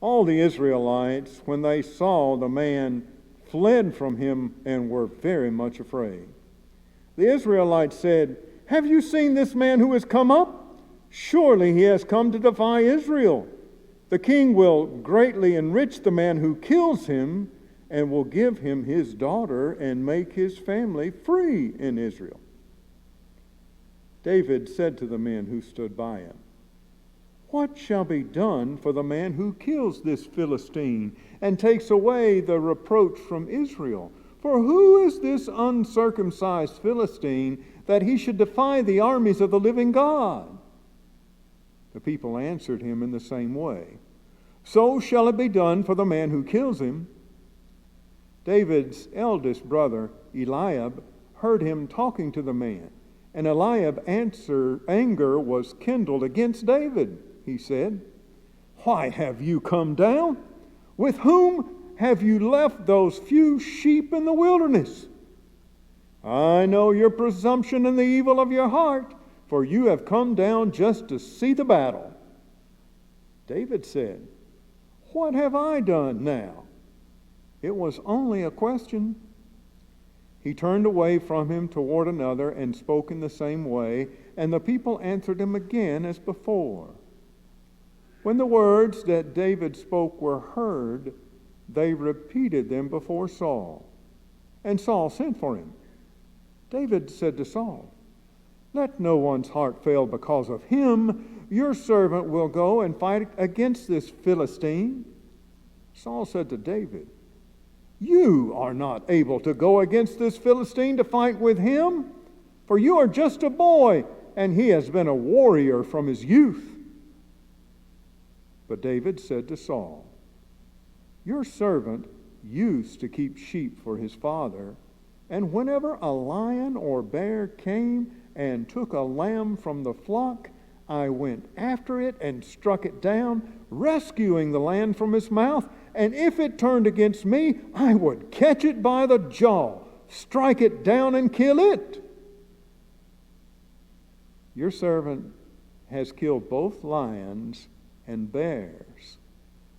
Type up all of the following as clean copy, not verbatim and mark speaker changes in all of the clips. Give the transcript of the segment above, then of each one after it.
Speaker 1: All the Israelites, when they saw the man, fled from him and were very much afraid. The Israelites said, "Have you seen this man who has come up? Surely he has come to defy Israel. The king will greatly enrich the man who kills him and will give him his daughter and make his family free in Israel." David said to the men who stood by him, "What shall be done for the man who kills this Philistine and takes away the reproach from Israel? For who is this uncircumcised Philistine that he should defy the armies of the living God?" The people answered him in the same way, "So shall it be done for the man who kills him." David's eldest brother, Eliab, heard him talking to the man, and Eliab's anger was kindled against David. He said, "Why have you come down? With whom have you left those few sheep in the wilderness? I know your presumption and the evil of your heart, for you have come down just to see the battle." David said, "What have I done now? It was only a question." He turned away from him toward another and spoke in the same way, and the people answered him again as before. When the words that David spoke were heard, they repeated them before Saul, and Saul sent for him. David said to Saul, "Let no one's heart fail because of him. Your servant will go and fight against this Philistine." Saul said to David, "You are not able to go against this Philistine to fight with him, for you are just a boy, and he has been a warrior from his youth." But David said to Saul, "Your servant used to keep sheep for his father, and whenever a lion or bear came and took a lamb from the flock, I went after it and struck it down, rescuing the lamb from its mouth. And if it turned against me, I would catch it by the jaw, strike it down, and kill it. Your servant has killed both lions and bears,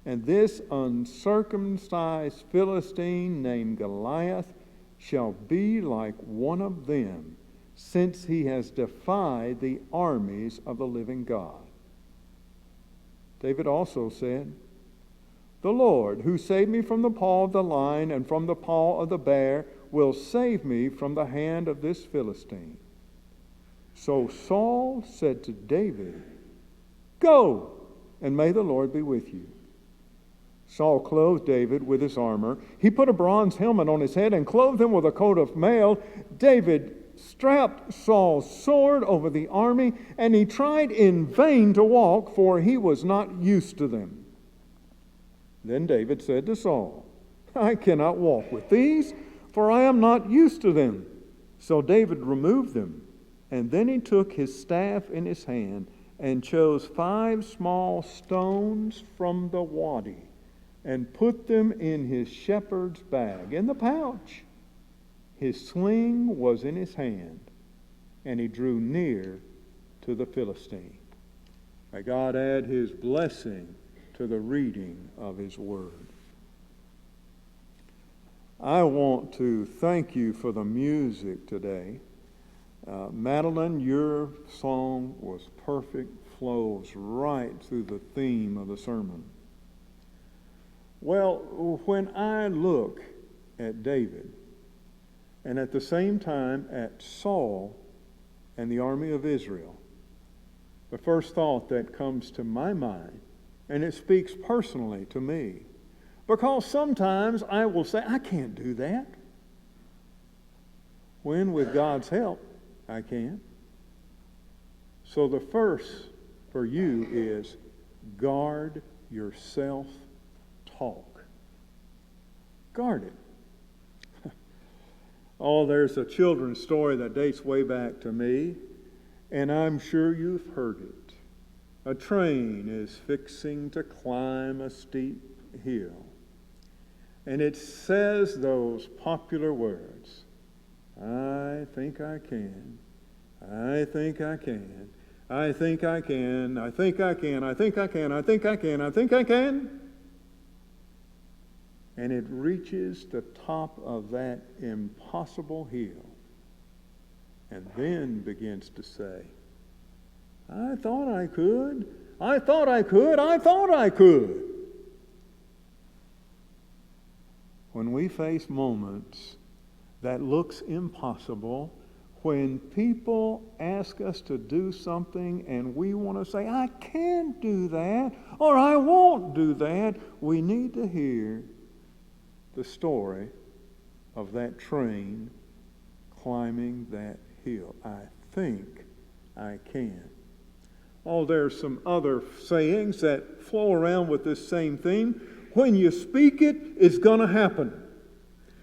Speaker 1: and this uncircumcised Philistine named Goliath shall be like one of them, since he has defied the armies of the living God." David also said, "The Lord, who saved me from the paw of the lion and from the paw of the bear, will save me from the hand of this Philistine." So Saul said to David, "Go, and may the Lord be with you." Saul clothed David with his armor. He put a bronze helmet on his head and clothed him with a coat of mail. David strapped Saul's sword over the army, and he tried in vain to walk, for he was not used to them. Then David said to Saul, "I cannot walk with these, for I am not used to them." So David removed them, and then he took his staff in his hand and chose 5 small stones from the wadi and put them in his shepherd's bag, in the pouch. His sling was in his hand, and he drew near to the Philistine. May God add his blessing to the reading of his word. I want to thank you for the music today. Madeline, your song was perfect, flows right through the theme of the sermon. Well, when I look at David, and at the same time at Saul and the army of Israel, the first thought that comes to my mind, and it speaks personally to me, because sometimes I will say, I can't do that, when with God's help, I can. So the first for you is guard your self-talk. Guard it. Oh, there's a children's story that dates way back to me, and I'm sure you've heard it. A train is fixing to climb a steep hill, and it says those popular words, "I think I can, I think I can, I think I can, I think I can, I think I can, I think I can, I think I can." and it reaches the top of that impossible hill, and then begins to say, I thought I could. I thought I could. I thought I could. When we face moments that looks impossible, when people ask us to do something and we want to say, I can't do that, or I won't do that, we need to hear the story of that train climbing that hill. I think I can. Oh, there's some other sayings that flow around with this same theme. When you speak it, it's going to happen.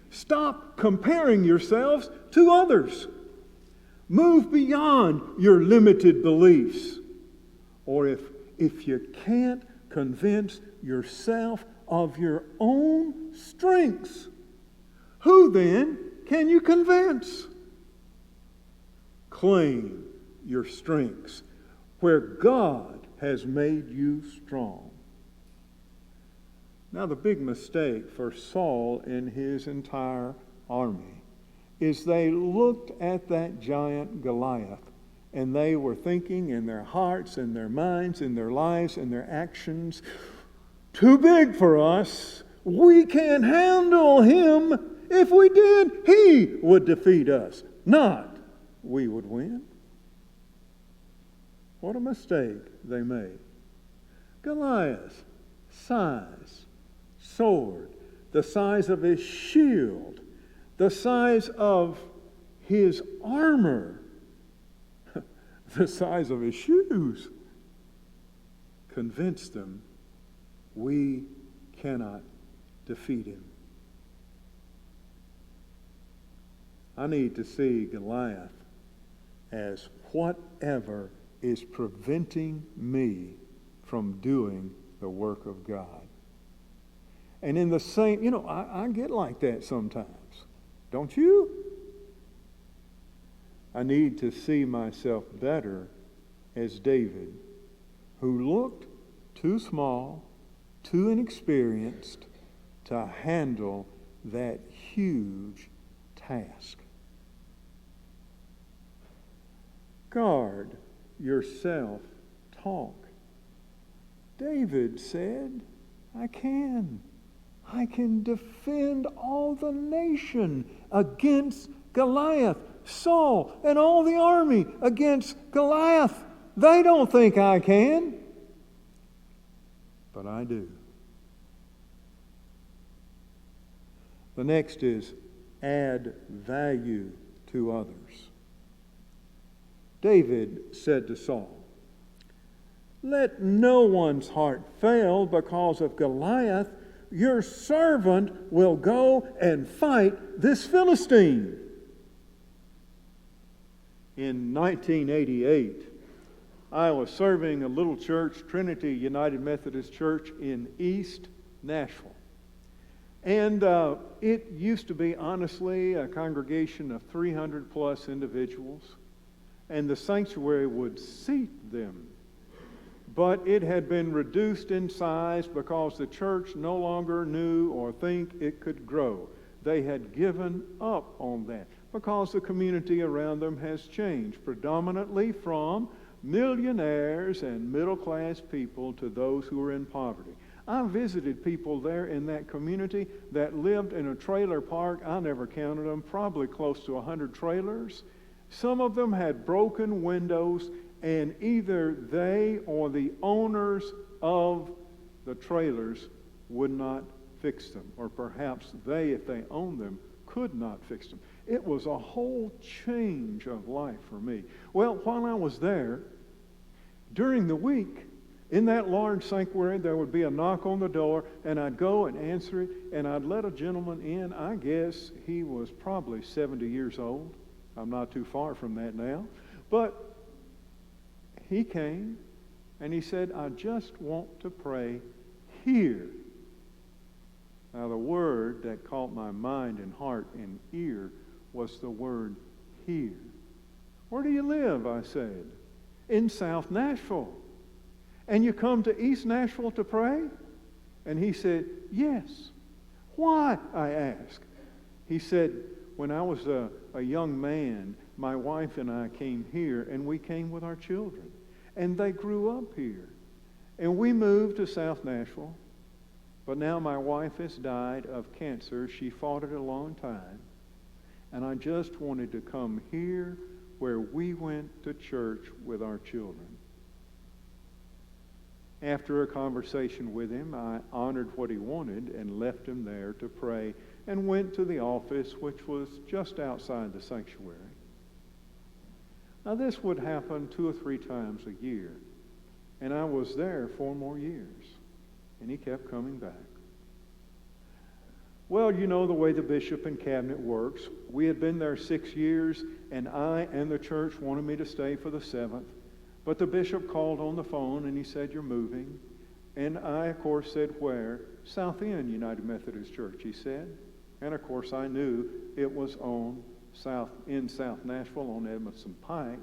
Speaker 1: Stop comparing yourselves to others. Move beyond your limited beliefs. Or if you can't convince yourself of your own strengths, who then can you convince? Claim your strengths where God has made you strong. Now, the big mistake for Saul and his entire army is they looked at that giant Goliath and they were thinking in their hearts and their minds and their lives and their actions, too big for us. We can't handle him. If we did, he would defeat us, not we would win. What a mistake they made. Goliath, size, sword, the size of his shield, the size of his armor, the size of his shoes, convinced them we cannot defeat him. I need to see Goliath as whatever is preventing me from doing the work of God. And in the same, I get like that sometimes. Don't you? I need to see myself better as David, who looked too small, too inexperienced to handle that huge task. Guard your self-talk. David said, I can defend all the nation against Goliath. Saul and all the army against Goliath. They don't think I can, but I do. The next is add value to others. David said to Saul, let no one's heart fail because of Goliath. Your servant will go and fight this Philistine. In 1988, I was serving a little church, Trinity United Methodist Church in East Nashville. And it used to be, honestly, a congregation of 300 plus individuals. And the sanctuary would seat them. But it had been reduced in size because the church no longer knew or think it could grow. They had given up on that because the community around them has changed, predominantly from millionaires and middle-class people to those who are in poverty. I visited people there in that community that lived in a trailer park. I never counted them, probably close to 100 trailers. Some of them had broken windows, and either they or the owners of the trailers would not fix them. Or perhaps they, if they owned them, could not fix them. It was a whole change of life for me. Well, while I was there, during the week, in that large sanctuary, there would be a knock on the door, and I'd go and answer it, and I'd let a gentleman in. I guess he was probably 70 years old. I'm not too far from that now. But he came, and he said, I just want to pray here. Now, the word that caught my mind and heart and ear was the word here. Where do you live? I said. In South Nashville. And you come to East Nashville to pray? And he said, yes. Why? I asked. He said, when I was a young man, my wife and I came here, and we came with our children. And they grew up here. And we moved to South Nashville. But now my wife has died of cancer. She fought it a long time. And I just wanted to come here where we went to church with our children. After a conversation with him, I honored what he wanted and left him there to pray and went to the office, which was just outside the sanctuary. Now, this would happen 2 or 3 times a year, and I was there 4 more years, and he kept coming back. Well, you know the way the bishop and cabinet works. We had been there 6 years, and I and the church wanted me to stay for the 7th. But the bishop called on the phone, and he said, "You're moving." And I, of course, said, "Where?" "South End United Methodist Church," he said. And, of course, I knew it was in South Nashville on Edmondson Pike.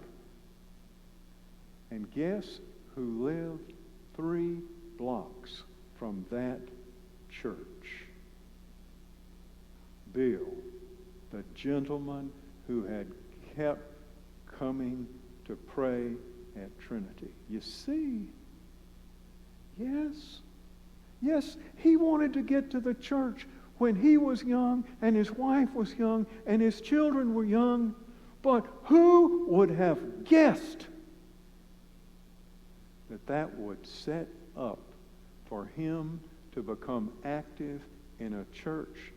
Speaker 1: And guess who lived 3 blocks from that church? Bill, the gentleman who had kept coming to pray at Trinity. You see, yes, he wanted to get to the church when he was young and his wife was young and his children were young. But who would have guessed that would set up for him to become active in a church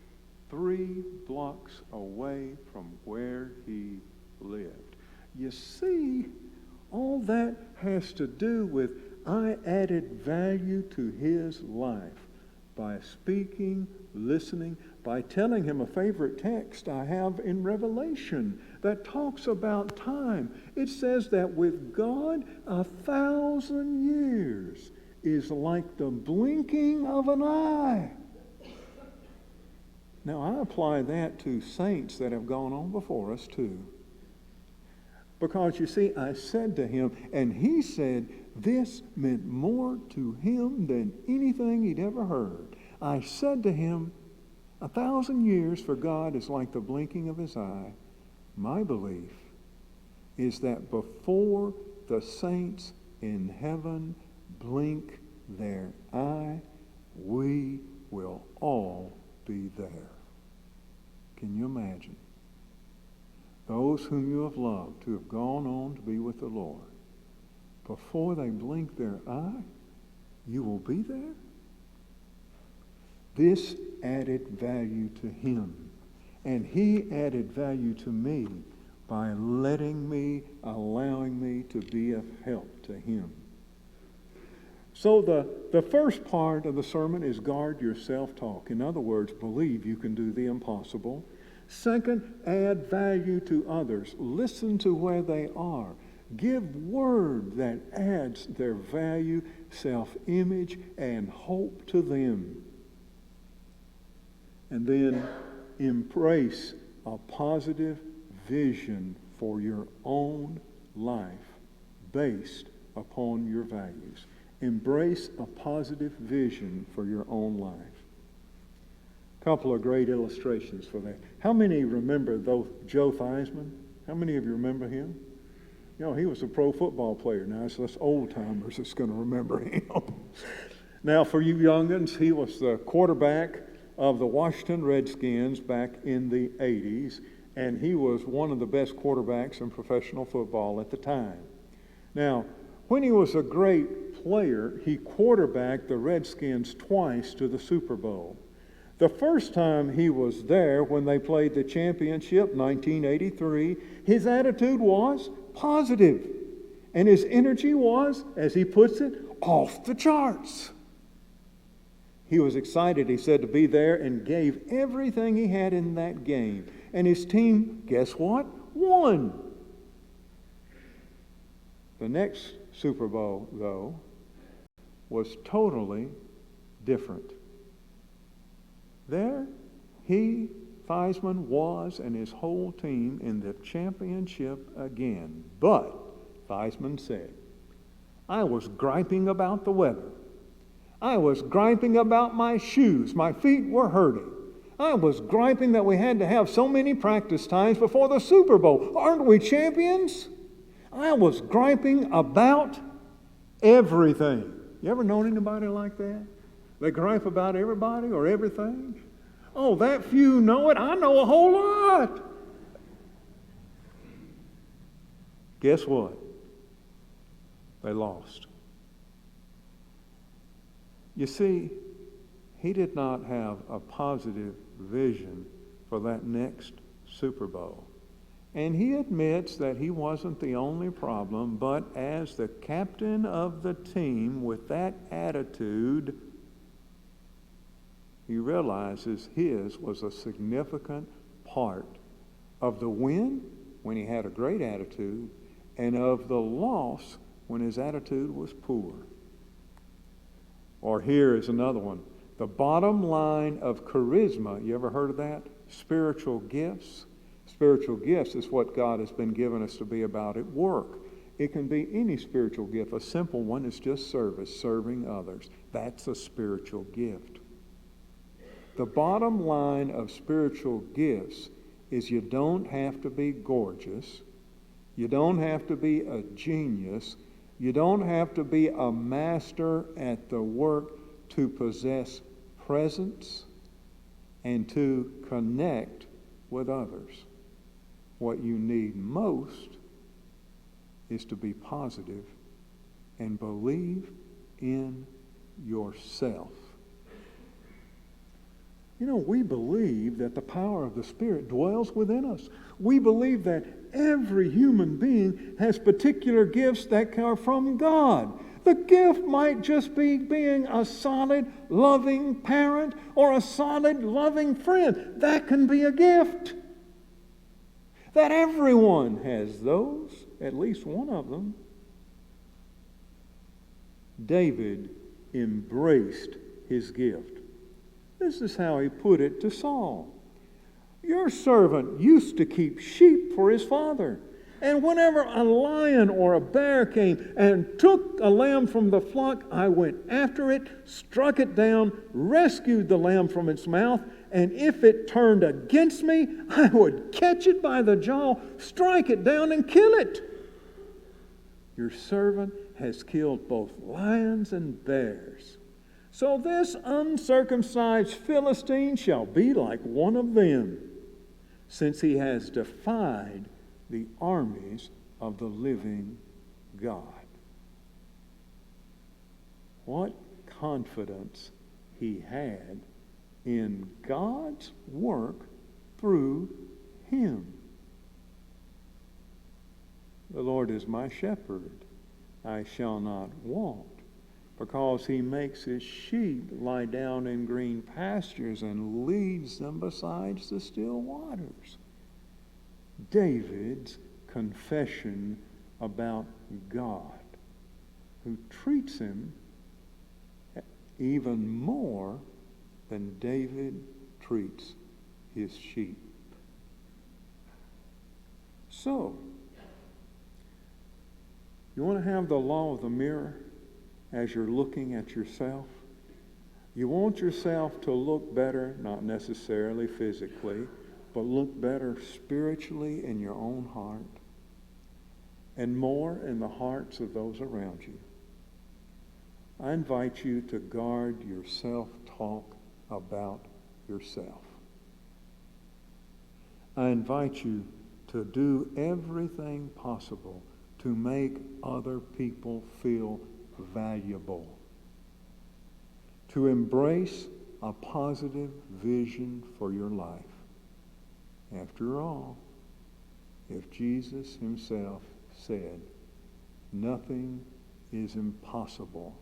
Speaker 1: 3 blocks away from where he lived? You see, all that has to do with I added value to his life by speaking, listening, by telling him a favorite text I have in Revelation that talks about time. It says that with God, 1,000 years is like the blinking of an eye. Now, I apply that to saints that have gone on before us, too. Because, you see, I said to him, and he said this meant more to him than anything he'd ever heard. I said to him, 1,000 years for God is like the blinking of his eye. My belief is that before the saints in heaven blink their eye, we will all be there. Can you imagine? Those whom you have loved, who have gone on to be with the Lord, before they blink their eye, you will be there? This added value to him, and he added value to me by allowing me to be of help to him. So the first part of the sermon is guard your self-talk. In other words, believe you can do the impossible. Second, add value to others. Listen to where they are. Give word that adds their value, self-image, and hope to them. And then embrace a positive vision for your own life based upon your values. Embrace a positive vision for your own life. A couple of great illustrations for that. How many remember Joe Theismann? How many of you remember him? You know, he was a pro football player. Now, it's us old-timers that's going to remember him. Now, for you young'uns, he was the quarterback of the Washington Redskins back in the 80s, and he was one of the best quarterbacks in professional football at the time. Now, when he was a great player, he quarterbacked the Redskins twice to the Super Bowl. The first time he was there, when they played the championship, 1983, his attitude was positive, and his energy was, as he puts it, off the charts. He was excited, he said, to be there and gave everything he had in that game. And his team, guess what? Won. The next Super Bowl, though, was totally different. There, Theismann was, and his whole team in the championship again. But, Theismann said, I was griping about the weather. I was griping about my shoes. My feet were hurting. I was griping that we had to have so many practice times before the Super Bowl. Aren't we champions? I was griping about everything. You ever known anybody like that? They gripe about everybody or everything? Oh, that few know it. I know a whole lot. Guess what? They lost. You see, he did not have a positive vision for that next Super Bowl. And he admits that he wasn't the only problem, but as the captain of the team with that attitude, he realizes his was a significant part of the win when he had a great attitude and of the loss when his attitude was poor. Or here is another one. The bottom line of charisma, you ever heard of that? Spiritual gifts. Spiritual gifts is what God has been given us to be about at work. It can be any spiritual gift. A simple one is just service, serving others. That's a spiritual gift. The bottom line of spiritual gifts is you don't have to be gorgeous. You don't have to be a genius. You don't have to be a master at the work to possess presence and to connect with others. What you need most is to be positive and believe in yourself. You know, we believe that the power of the Spirit dwells within us. We believe that every human being has particular gifts that are from God. The gift might just be being a solid, loving parent or a solid, loving friend. That can be a gift. That everyone has those, at least one of them. David embraced his gift. This is how he put it to Saul. Your servant used to keep sheep for his father. And whenever a lion or a bear came and took a lamb from the flock, I went after it, struck it down, rescued the lamb from its mouth, and if it turned against me, I would catch it by the jaw, strike it down, and kill it. Your servant has killed both lions and bears. So this uncircumcised Philistine shall be like one of them, since he has defied the armies of the living God. What confidence he had in God's work through him. The Lord is my shepherd, I shall not want, because he makes his sheep lie down in green pastures and leads them beside the still waters. David's confession about God, who treats him even more than David treats his sheep. So, you want to have the law of the mirror as you're looking at yourself? You want yourself to look better, not necessarily physically, but look better spiritually in your own heart and more in the hearts of those around you. I invite you to guard your self-talk about yourself. I invite you to do everything possible to make other people feel valuable, to embrace a positive vision for your life. After all, if Jesus himself said, nothing is impossible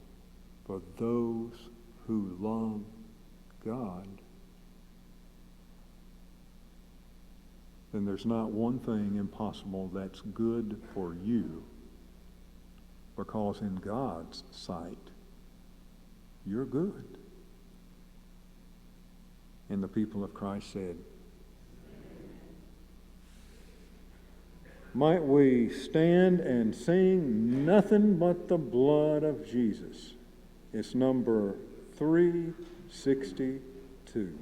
Speaker 1: for those who love God, then there's not one thing impossible that's good for you, because in God's sight, you're good. And the people of Christ said, might we stand and sing Nothing But the Blood of Jesus? It's number 362.